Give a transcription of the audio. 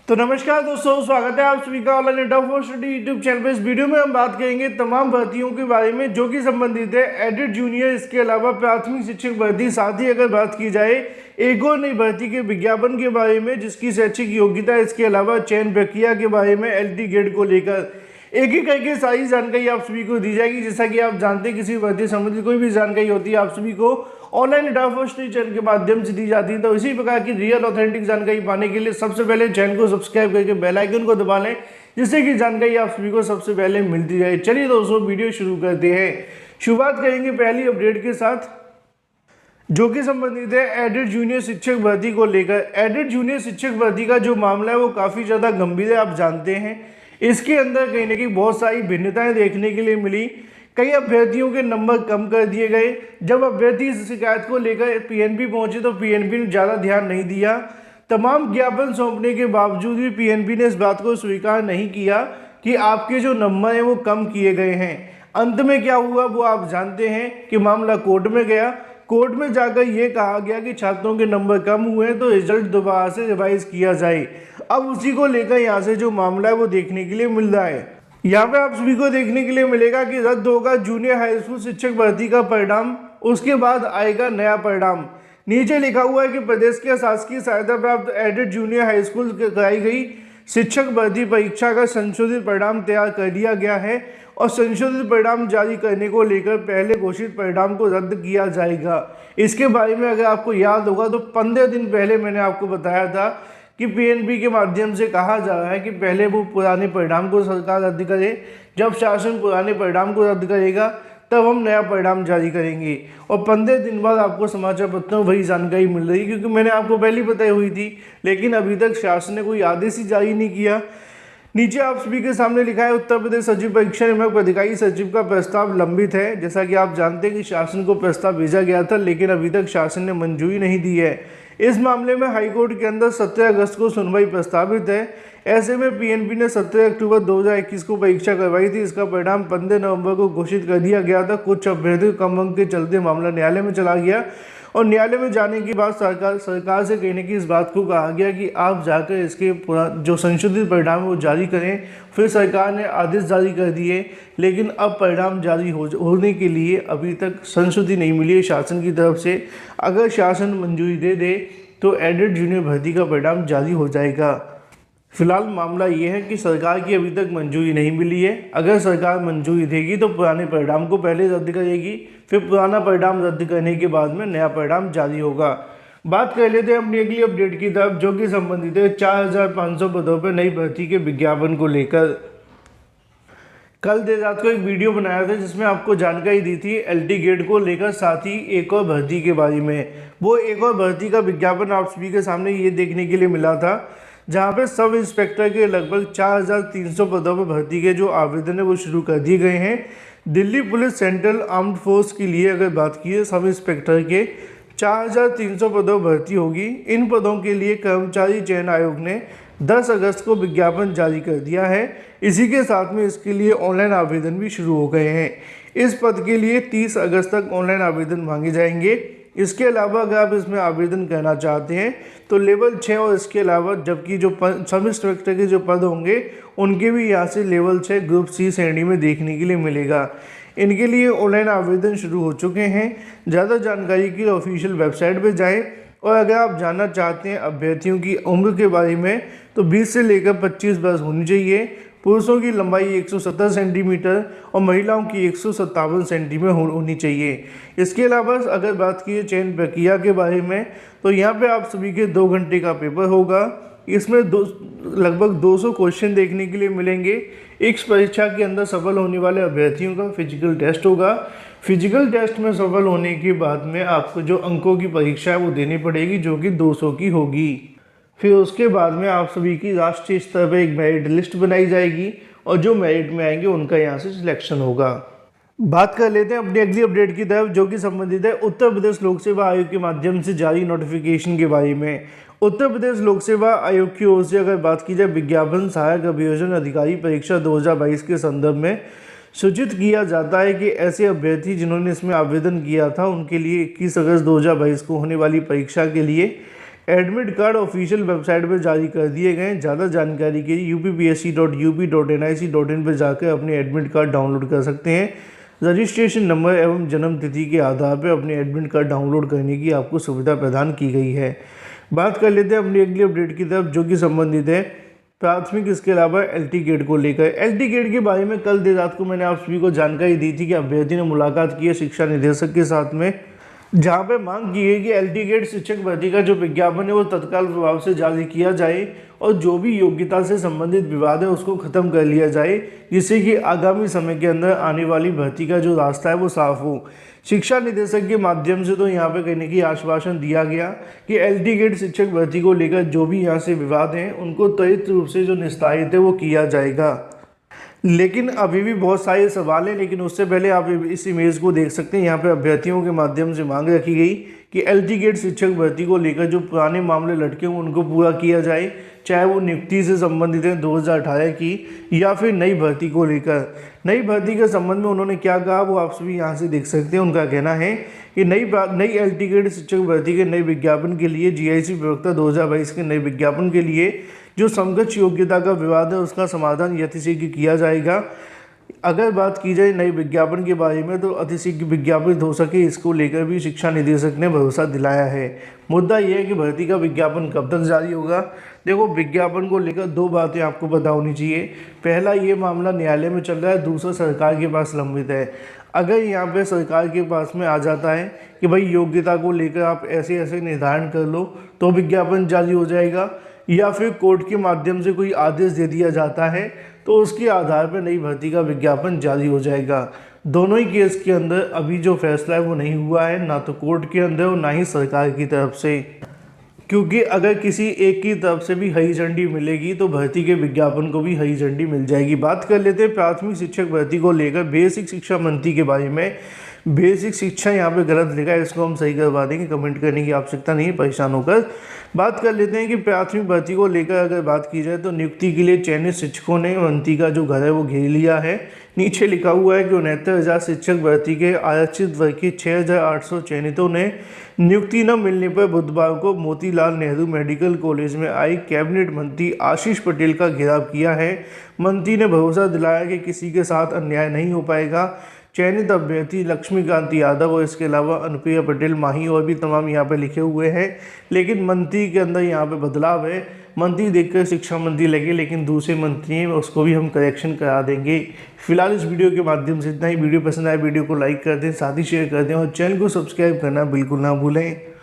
तो नमस्कार दोस्तों, स्वागत है आप सभी का online inter for study YouTube channel पे। इस वीडियो में हम बात करेंगे तमाम भर्तियों के बारे में जो कि संबंधित है एडिट जूनियर, इसके अलावा प्राथमिक शिक्षक भर्ती। साथ ही अगर बात की जाए एक और नई भर्ती के विज्ञापन के बारे में जिसकी शैक्षिक योग्यता, इसके अलावा चयन प्रक्रिया के बारे में, एलटी ग्रेड को लेकर एक एक करके सारी जानकारी आप सभी को दी जाएगी। जैसा कि आप जानते हैं किसी भर्ती संबंधित कोई भी जानकारी होती है आप सभी को online inter for study channel के माध्यम से दी जाती है। तो इसी प्रकार की रियल ऑथेंटिक जानकारी पाने के लिए सबसे पहले चैनल को सब्सक्राइब करके बेल आइकन को दबा लें, जिससे कि जानकारी आप सभी को सबसे पहले मिलती जाए। चलिए दोस्तों, वीडियो शुरू करते हैं। शुरुआत करेंगे पहली अपडेट के साथ जो कि संबंधित है एडिट जूनियर शिक्षक भर्ती को लेकर। एडिट जूनियर शिक्षक भर्ती का जो मामला है वो काफ़ी ज़्यादा गंभीर है, आप जानते हैं। इसके अंदर कहीं ना कहीं बहुत सारी भिन्नताएं देखने के लिए मिली। कई अभ्यर्थियों के नंबर कम कर दिए गए। जब अभ्यर्थी इस शिकायत को लेकर पीएनबी पहुंचे तो पीएनबी ने ज़्यादा ध्यान नहीं दिया। तमाम ज्ञापन सौंपने के बावजूद भी पीएनबी ने इस बात को स्वीकार नहीं किया कि आपके जो नंबर हैं वो कम किए गए हैं। अंत में क्या हुआ वो आप जानते हैं कि मामला कोर्ट में गया। कोर्ट में जाकर ये कहा गया कि छात्रों के नंबर कम हुए हैं तो रिजल्ट दोबारा से रिवाइज किया जाए। अब उसी को लेकर यहाँ से जो मामला है वो देखने के लिए मिल रहा है। यहाँ पे आप सभी को देखने के लिए मिलेगा कि रद्द होगा जूनियर हाई स्कूल शिक्षक भर्ती का परिणाम, उसके बाद आएगा नया परिणाम। नीचे लिखा हुआ है कि प्रदेश के शासकीय सहायता प्राप्त एडिट जूनियर हाई स्कूल कराई गई शिक्षक भर्ती परीक्षा का संशोधित परिणाम तैयार कर दिया गया है और संशोधित परिणाम जारी करने को लेकर पहले घोषित परिणाम को रद्द किया जाएगा। इसके बारे में अगर आपको याद होगा तो 15 दिन पहले मैंने आपको बताया था कि पीएनबी के माध्यम से कहा जा रहा है कि पहले वो पुराने परिणाम को सरकार रद्द करे। जब शासन पुराने परिणाम को रद्द करेगा तब हम नया परिणाम जारी करेंगे। और 15 दिन बाद आपको समाचार पत्रों में वही जानकारी मिल रही, क्योंकि मैंने आपको पहले बताई हुई थी, लेकिन अभी तक शासन ने कोई आदेश ही जारी नहीं किया। नीचे आप सभी के सामने लिखा है उत्तर प्रदेश सचिव परीक्षा नियामक अधिकारी सचिव का प्रस्ताव लंबित है। जैसा कि आप जानते हैं कि शासन को प्रस्ताव भेजा गया था, लेकिन अभी तक शासन ने मंजूरी नहीं दी है। इस मामले में हाईकोर्ट के अंदर 17 अगस्त को सुनवाई प्रस्तावित है। ऐसे में पीएनबी ने 17 अक्टूबर 2021 को परीक्षा करवाई थी। इसका परिणाम 15 नवंबर को घोषित कर दिया गया था। कुछ अभ्यर्थियों कम अंक के चलते मामला न्यायालय में चला गया और न्यायालय में जाने के बाद सरकार से कहने की इस बात को कहा गया कि आप जाकर इसके जो संशोधित परिणाम है वो जारी करें। फिर सरकार ने आदेश जारी कर दिए, लेकिन अब परिणाम जारी होने के लिए अभी तक संशोधन नहीं मिली है शासन की तरफ से। अगर शासन मंजूरी दे दे तो एडिट जूनियर भर्ती का परिणाम जारी हो जाएगा। फिलहाल मामला ये है कि सरकार की अभी तक मंजूरी नहीं मिली है। अगर सरकार मंजूरी देगी तो पुराने परिणाम को पहले रद्द करेगी, फिर पुराना परिणाम रद्द करने के बाद में नया परिणाम जारी होगा। बात कर लेते हैं अपनी अगली अपडेट की तरफ जो कि संबंधित है 4500 पदों पर नई भर्ती के विज्ञापन को लेकर। कल देर रात को एक वीडियो बनाया था जिसमें आपको जानकारी दी थी एलटी ग्रेड को लेकर, साथ ही एक और भर्ती के बारे में। वो एक और भर्ती का विज्ञापन आप सभी के सामने ये देखने के लिए मिला था, जहाँ पे सब इंस्पेक्टर के लगभग 4300 पदों पर भर्ती के जो आवेदन है वो शुरू कर दिए गए हैं। Delhi police central armed force के लिए अगर बात की है सब इंस्पेक्टर के 4300 पदों भर्ती होगी। इन पदों के लिए कर्मचारी चयन आयोग ने 10 अगस्त को विज्ञापन जारी कर दिया है। इसी के साथ में इसके लिए ऑनलाइन आवेदन भी शुरू हो गए हैं। इस पद के लिए 30 अगस्त तक ऑनलाइन आवेदन मांगे जाएंगे। इसके अलावा अगर आप इसमें आवेदन करना चाहते हैं तो लेवल 6 और इसके अलावा जबकि जो सब इंस्पेक्टर के जो पद होंगे उनके भी यहाँ से लेवल 6 ग्रुप सी श्रेणी में देखने के लिए मिलेगा। इनके लिए ऑनलाइन आवेदन शुरू हो चुके हैं। ज़्यादा जानकारी के लिए ऑफिशियल वेबसाइट पर जाएँ। और अगर आप जानना चाहते हैं अभ्यर्थियों की उम्र के बारे में तो 20 से लेकर 25 वर्ष होनी चाहिए। पुरुषों की लंबाई 170 सेंटीमीटर और महिलाओं की 157 सेंटीमीटर होनी चाहिए। इसके अलावा अगर बात की चयन प्रक्रिया के बारे में तो यहाँ पे आप सभी के 2 घंटे का पेपर होगा। इसमें लगभग 200 क्वेश्चन देखने के लिए मिलेंगे। इस परीक्षा के अंदर सफल होने वाले अभ्यर्थियों का फिजिकल टेस्ट होगा। फिजिकल टेस्ट में सफल होने के बाद में आपको जो अंकों की परीक्षा है वो देनी पड़ेगी, जो कि 200 की होगी। फिर उसके बाद में आप सभी की राष्ट्रीय स्तर पर एक मेरिट लिस्ट बनाई जाएगी और जो मेरिट में आएंगे उनका यहाँ से सिलेक्शन होगा। बात कर लेते हैं अपनी अगली अपडेट की तरफ जो कि संबंधित है उत्तर प्रदेश लोक सेवा आयोग के माध्यम से जारी नोटिफिकेशन के बारे में। उत्तर प्रदेश लोक सेवा आयोग की ओर से अगर बात की जाए विज्ञापन सहायक अभियोजन अधिकारी परीक्षा 2022 के संदर्भ में सूचित किया जाता है कि ऐसे अभ्यर्थी जिन्होंने इसमें आवेदन किया था उनके लिए 21 अगस्त 2022 को होने वाली परीक्षा के लिए एडमिट कार्ड ऑफिशियल वेबसाइट पर जारी कर दिए गए हैं। ज़्यादा जानकारी के लिए uppsc.up.nic.in पर जाकर अपने एडमिट कार्ड डाउनलोड कर सकते हैं। रजिस्ट्रेशन नंबर एवं जन्म तिथि के आधार पर अपने एडमिट कार्ड डाउनलोड करने की आपको सुविधा प्रदान की गई है। बात कर लेते हैं अपनी अगली अपडेट की तरफ, जो कि संबंधित है प्राथमिक इसके अलावा एलटी गेट को लेकर। एलटी गेट के बारे में कल देर रात को मैंने आप सभी को जानकारी दी थी कि अभ्यर्थी ने मुलाकात की है शिक्षा निदेशक के साथ में, जहां पे मांग की गई कि एलटी गेट शिक्षक भर्ती का जो विज्ञापन है वो तत्काल प्रभाव से जारी किया जाए और जो भी योग्यता से संबंधित विवाद है उसको खत्म कर लिया जाए, जिससे कि आगामी समय के अंदर आने वाली भर्ती का जो रास्ता है वो साफ हो। शिक्षा निदेशक के माध्यम से तो यहाँ पे कहने की आश्वासन दिया गया कि एलटी गेट शिक्षक भर्ती को लेकर जो भी यहाँ से विवाद हैं उनको त्वरित रूप से जो निस्तारित है वो किया जाएगा। लेकिन अभी भी बहुत सारे सवाल हैं, लेकिन उससे पहले आप इस इमेज को देख सकते हैं। यहाँ पे अभ्यर्थियों के माध्यम से मांग रखी गई कि एलटी गेट शिक्षक भर्ती को लेकर जो पुराने मामले लटके हुए उनको पूरा किया जाए, चाहे वो नियुक्ति से संबंधित है 2018 की या फिर नई भर्ती को लेकर। नई भर्ती के संबंध में उन्होंने क्या कहा वो आप सभी यहाँ से देख सकते हैं। उनका कहना है कि नई एलटी गेट शिक्षक भर्ती के नए विज्ञापन के लिए जीआईसी प्रवक्ता 2022 के नए विज्ञापन के लिए जो समकक्ष योग्यता का विवाद है उसका समाधान यथाशीघ्र किया जाएगा। अगर बात की जाए नए विज्ञापन के बारे में तो अतिशीघ्र विज्ञापित हो सके, इसको लेकर भी शिक्षा निदेशक ने भरोसा दिलाया है। मुद्दा यह है कि भर्ती का विज्ञापन कब तक जारी होगा। देखो, विज्ञापन को लेकर दो बातें आपको पता होनी चाहिए। पहला, ये मामला न्यायालय में चल रहा है, दूसरा सरकार के पास लंबित है। अगर यहाँ पे सरकार के पास में आ जाता है कि भाई योग्यता को लेकर आप ऐसे ऐसे निर्धारण कर लो तो विज्ञापन जारी हो जाएगा, या फिर कोर्ट के माध्यम से कोई आदेश दे दिया जाता है तो उसके आधार पर नई भर्ती का विज्ञापन जारी हो जाएगा। दोनों ही केस के अंदर अभी जो फैसला है वो नहीं हुआ है, ना तो कोर्ट के अंदर और ना ही सरकार की तरफ से, क्योंकि अगर किसी एक की तरफ से भी हरी झंडी मिलेगी तो भर्ती के विज्ञापन को भी हरी झंडी मिल जाएगी। बात कर लेते हैं प्राथमिक शिक्षक भर्ती को लेकर बेसिक शिक्षा मंत्री के बारे में। बेसिक शिक्षा यहाँ पे गलत लिखा है, इसको हम सही करवा देंगे, कमेंट करने की आवश्यकता नहीं है परेशान होकर। बात कर लेते हैं कि प्राथमिक भर्ती को लेकर अगर बात की जाए तो नियुक्ति के लिए चयनित शिक्षकों ने मंत्री का जो घर है वो घेर लिया है। नीचे लिखा हुआ है कि 69,000 शिक्षक भर्ती के आरक्षित वर्ग के 6,800 चयनितों ने नियुक्ति न मिलने पर बुधवार को मोतीलाल नेहरू मेडिकल कॉलेज में आई कैबिनेट मंत्री आशीष पटेल का घेराव किया है। मंत्री ने भरोसा दिलाया कि किसी के साथ अन्याय नहीं हो पाएगा। चयनित अभ्यर्थी लक्ष्मीकांत यादव और इसके अलावा अनुप्रिया पटेल माही और भी तमाम यहाँ पे लिखे हुए हैं, लेकिन मंत्री के अंदर यहाँ पे बदलाव है। मंत्री देखकर शिक्षा मंत्री लगे, लेकिन दूसरे मंत्री हैं उसको भी हम करेक्शन करा देंगे। फिलहाल इस वीडियो के माध्यम से इतना ही। वीडियो पसंद आए वीडियो को लाइक कर दें, साथ ही शेयर कर दें और चैनल को सब्सक्राइब करना बिल्कुल ना भूलें।